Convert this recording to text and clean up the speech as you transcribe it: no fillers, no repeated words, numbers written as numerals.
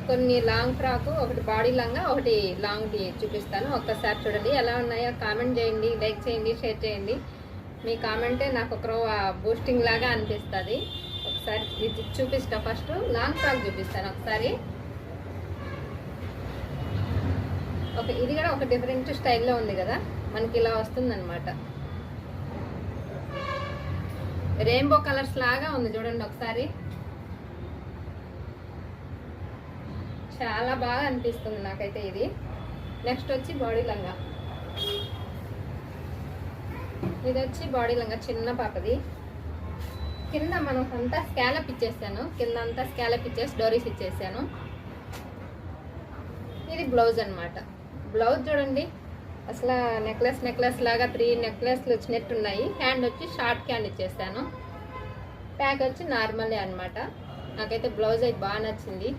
కొన్ని long frock, ఒకటి body లంగా, ఒకటి లాంగ్ చూపిస్తాను. ఒక్కసారి చూడండి ఎలా ఉన్నాయో కామెంట్ చేయండి, లైక్ చేయండి, షేర్ చేయండి. మీ కామెంటే నాకు ఒక బూస్టింగ్ లాగా అనిపిస్తుంది. ఒకసారి ఇది చూపిస్తా. ఫస్ట్ లాంగ్ ఫ్రాక్ చూపిస్తాను ఒకసారి. ఇది కూడా ఒక డిఫరెంట్ స్టైల్లో ఉంది కదా, మనకి ఇలా వస్తుందన్నమాట. రెయిన్బో కలర్స్ లాగా ఉంది చూడండి ఒకసారి. చాలా బాగా అనిపిస్తుంది నాకైతే ఇది. నెక్స్ట్ వచ్చి బాడీ లంగా. ఇది వచ్చి బాడీ లంగా, చిన్న పాపది. కింద మనం అంతా స్కాలప్ ఇచ్చేసాను, కింద అంతా స్కాలప్ ఇచ్చేసి డోరీస్ ఇచ్చేసాను. ఇది బ్లౌజ్ అన్నమాట. బ్లౌజ్ చూడండి అసలు నెక్లెస్ లాగా 3 నెక్లెస్లు వచ్చినట్టు ఉన్నాయి. హ్యాండ్ వచ్చి షార్ట్ హ్యాండ్ ఇచ్చేసాను. ప్యాక్ వచ్చి నార్మలే అనమాట. నాకైతే బ్లౌజ్ అయితే బాగా నచ్చింది.